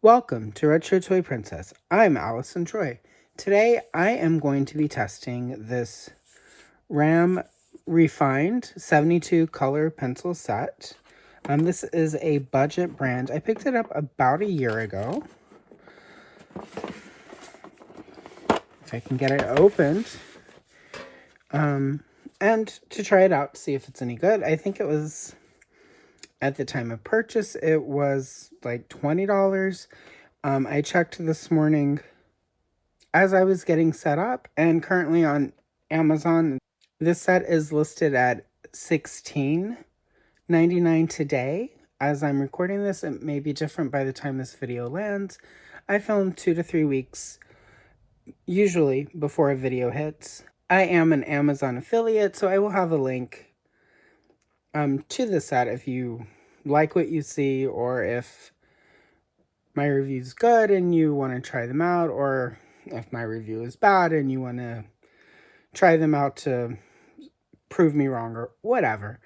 Welcome to Retro Toy Princess. I'm Allison Troy. Today I am going to be testing this Raam Refined 72 color pencil set. This is a budget brand. I picked it up about a year ago. If I can get it opened. And to try it out, see if it's any good. I think it was, at the time of purchase, it was like $20. I checked this morning as I was getting set up, and currently on Amazon, this set is listed at $16.99 today. As I'm recording this, it may be different by the time this video lands. I film 2 to 3 weeks, usually, before a video hits. I am an Amazon affiliate, so I will have a link to the set if you like what you see, or if my review's good and you want to try them out, or if my review is bad and you want to try them out to prove me wrong or whatever.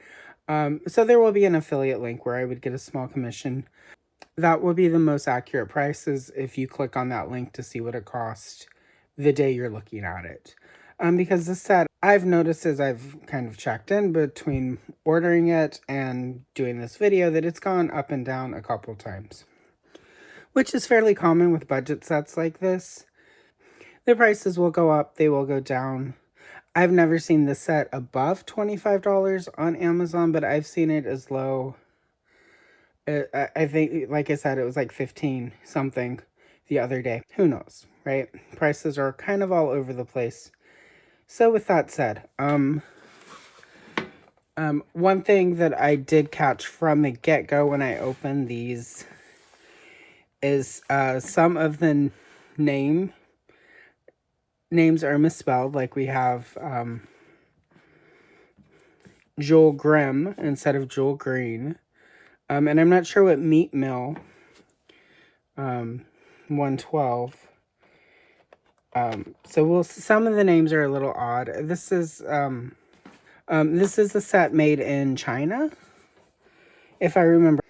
So there will be an affiliate link where I would get a small commission. That will be the most accurate prices if you click on that link to see what it cost the day you're looking at it. Because this set, I've noticed as I've kind of checked in between ordering it and doing this video, that it's gone up and down a couple times, which is fairly common with budget sets like this. The prices will go up, they will go down. I've never seen this set above $25 on Amazon, but I've seen it as low. I think, like I said, it was like 15 something the other day. Who knows, right? Prices are kind of all over the place. So with that said, one thing that I did catch from the get-go when I opened these is some of the names are misspelled. Like we have Joel Grimm instead of Joel Green. And I'm not sure what Meat Mill 112. So some of the names are a little odd. This is a set made in China, if I remember.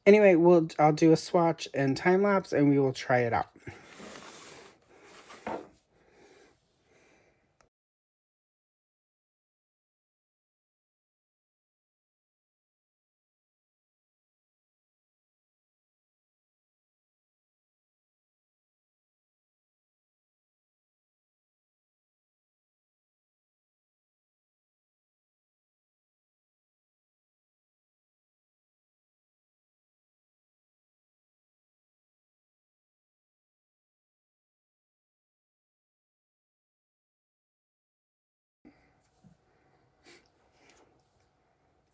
Anyway, I'll do a swatch and time lapse, and we will try it out.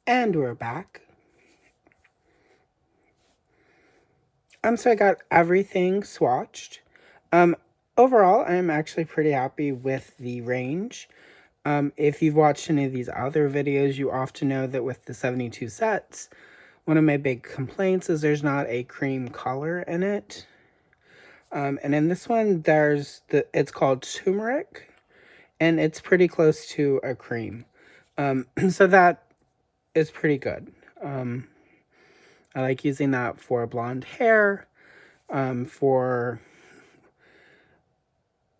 And we're back. So I got everything swatched. Overall, I'm actually pretty happy with the range. If you've watched any of these other videos, you often know that with the 72 sets, one of my big complaints is there's not a cream color in it. And in this one, it's called turmeric, and it's pretty close to a cream. So that is pretty good. I like using that for blonde hair, for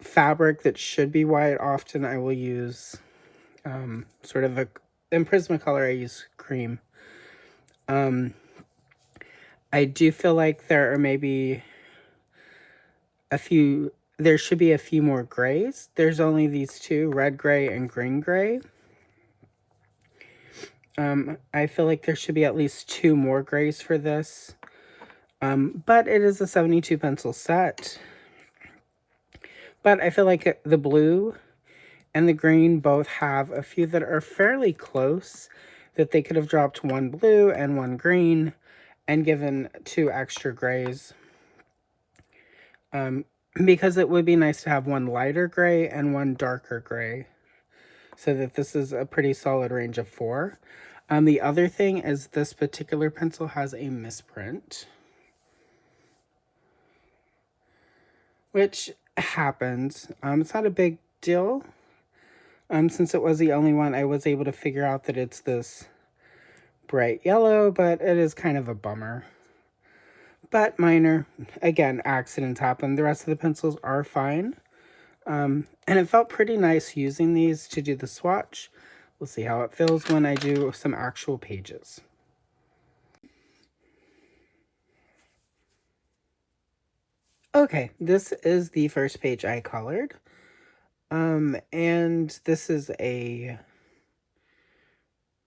fabric that should be white. Often I will use sort of in Prismacolor, I use cream. I do feel like there are maybe there should be a few more grays. There's only these two, red gray and green gray. I feel like there should be at least 2 more grays for this. But it is a 72 pencil set. But I feel like the blue and the green both have a few that are fairly close, that they could have dropped 1 blue and 1 green and given 2 extra grays. Because it would be nice to have 1 lighter gray and 1 darker gray, so that this is a pretty solid range of 4. The other thing is this particular pencil has a misprint, which happens. It's not a big deal. Since it was the only one, I was able to figure out that it's this bright yellow, but it is kind of a bummer. but minor. Again, accidents happen. The rest of the pencils are fine. And it felt pretty nice using these to do the swatch. We'll see how it feels when I do some actual pages. Okay, this is the first page I colored. And this is a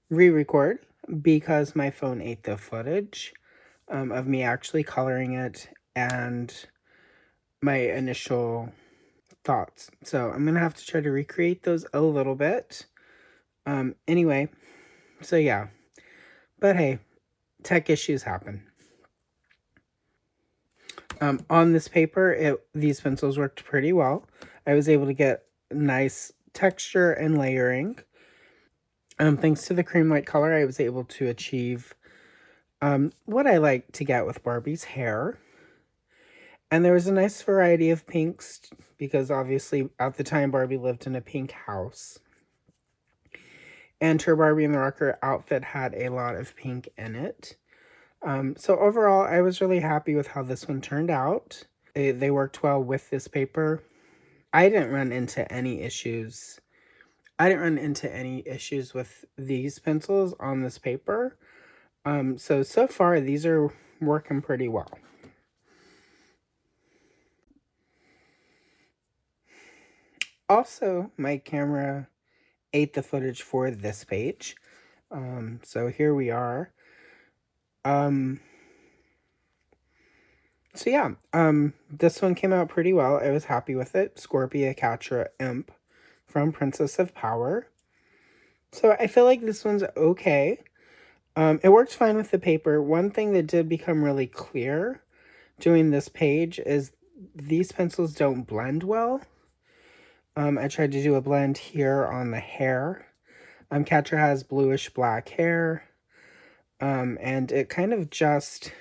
re-record because my phone ate the footage of me actually coloring it and my initial thoughts. So I'm gonna have to try to recreate those a little bit. Anyway, so yeah. But hey, tech issues happen. On this paper, these pencils worked pretty well. I was able to get nice texture and layering. Thanks to the cream white color, I was able to achieve what I like to get with Barbie's hair. And there was a nice variety of pinks because obviously at the time Barbie lived in a pink house. And her Barbie and the Rocker outfit had a lot of pink in it. So overall, I was really happy with how this one turned out. They worked well with this paper. I didn't run into any issues. With these pencils on this paper. So far, these are working pretty well. Also, my camera ate the footage for this page. So here we are. So yeah, this one came out pretty well. I was happy with it. Scorpia Catra Imp from Princess of Power. So I feel like this one's okay. It works fine with the paper. One thing that did become really clear doing this page is these pencils don't blend well. I tried to do a blend here on the hair. Catra has bluish black hair. And it kind of just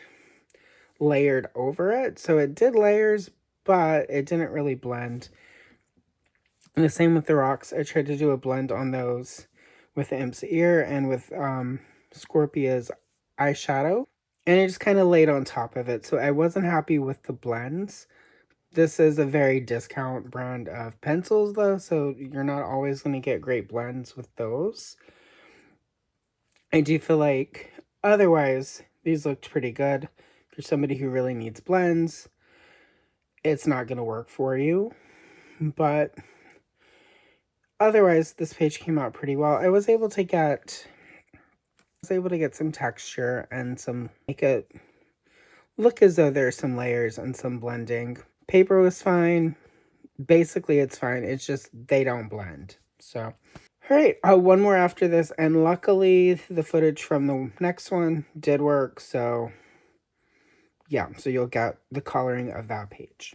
layered over it. So it did layers, but it didn't really blend. And the same with the rocks. I tried to do a blend on those with the Imp's ear and with Scorpia's eyeshadow. And it just kind of laid on top of it. So I wasn't happy with the blends. This is a very discount brand of pencils though, so you're not always going to get great blends with those. I do feel like otherwise these looked pretty good. For somebody who really needs blends, it's not going to work for you. But otherwise, this page came out pretty well. I was able to get some texture and make it look as though there's some layers and some blending. Paper was fine. Basically, it's fine. It's just they don't blend. So, all right, one more after this. And luckily, the footage from the next one did work. So, yeah, so you'll get the coloring of that page.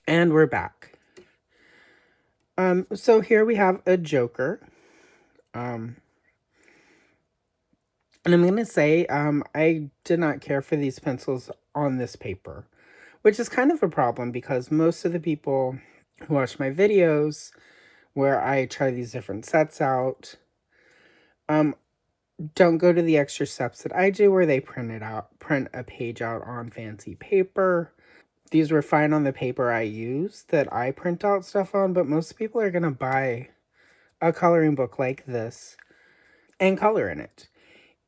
And we're back. So here we have a Joker. And I'm going to say I did not care for these pencils on this paper, which is kind of a problem because most of the people who watch my videos where I try these different sets out don't go to the extra steps that I do where they print a page out on fancy paper. these were fine on the paper I use that I print out stuff on, but most people are going to buy a coloring book like this and color in it.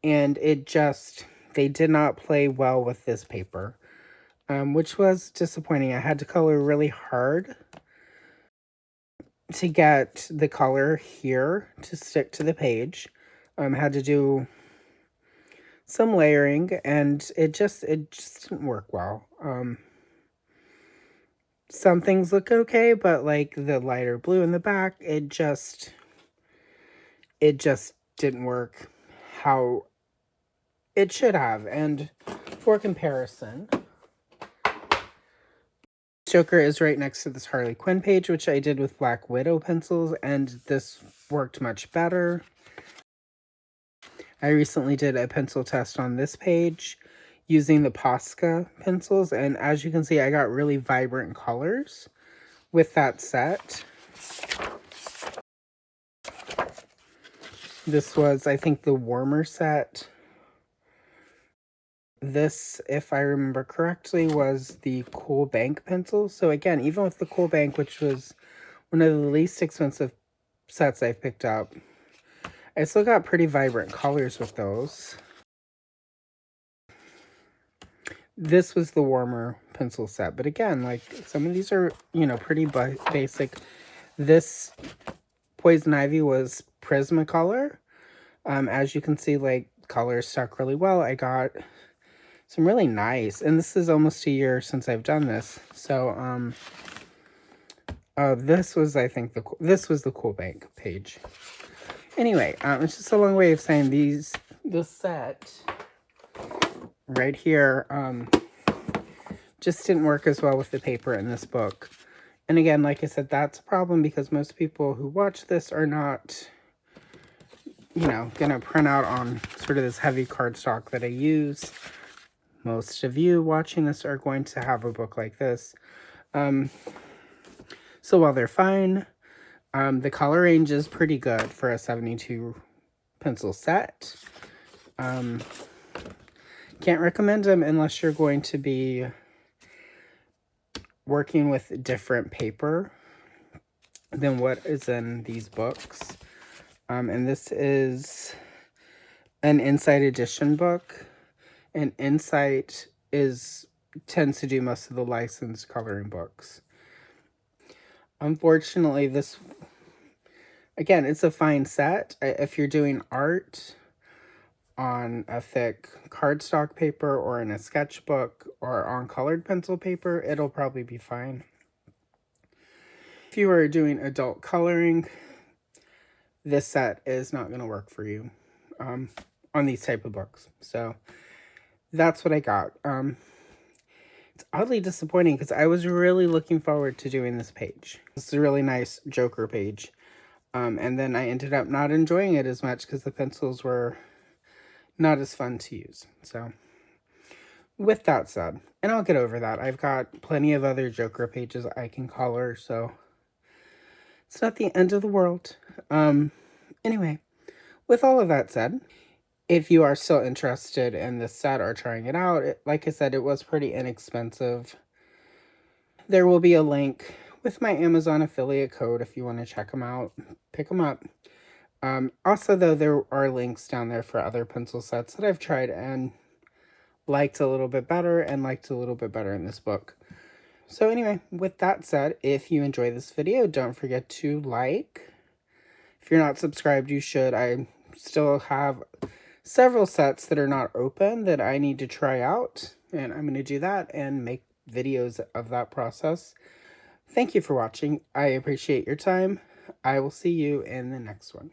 And they did not play well with this paper, which was disappointing. I had to color really hard to get the color here to stick to the page. Had to do some layering, and it just didn't work well. Some things look okay, but like the lighter blue in the back, it just didn't work how it should have. And for comparison, Joker is right next to this Harley Quinn page, which I did with Black Widow pencils, and this worked much better. I recently did a pencil test on this page using the Posca pencils, and as you can see, I got really vibrant colors with that set. This was, I think, the warmer set. This, if I remember correctly, was the Cool Bank pencil. So again, even with the Cool Bank, which was one of the least expensive sets I've picked up, I still got pretty vibrant colors with those. This was the warmer pencil set. But again, like, some of these are, you know, pretty basic. This Poison Ivy was Prismacolor. As you can see, like, colors stuck really well. I got some really nice, and this is almost a year since I've done this. So, this was, I think, this was the Cool Bank page. Anyway, it's just a long way of saying this set right here, just didn't work as well with the paper in this book. And again, like I said, that's a problem because most people who watch this are not, you know, gonna print out on sort of this heavy cardstock that I use. Most of you watching this are going to have a book like this. So while they're fine, the color range is pretty good for a 72 pencil set. Can't recommend them unless you're going to be working with different paper than what is in these books. And this is an Insight edition book, and Insight tends to do most of the licensed coloring books. Unfortunately, this, again, it's a fine set. If you're doing art on a thick cardstock paper or in a sketchbook or on colored pencil paper, it'll probably be fine. If you are doing adult coloring, this set is not going to work for you on these type of books. So that's what I got. It's oddly disappointing because I was really looking forward to doing this page. This is a really nice Joker page. And then I ended up not enjoying it as much because the pencils were not as fun to use. So with that said, and I'll get over that, I've got plenty of other Joker pages I can color, so it's not the end of the world. Anyway, with all of that said, if you are still interested in this set or trying it out, like I said, it was pretty inexpensive. There will be a link with my Amazon affiliate code if you want to check them out, pick them up. Also, though, there are links down there for other pencil sets that I've tried and liked a little bit better and liked a little bit better in this book. So anyway, with that said, if you enjoy this video, don't forget to like. If you're not subscribed, you should. I still have several sets that are not open that I need to try out, and I'm going to do that and make videos of that process. Thank you for watching. I appreciate your time. I will see you in the next one.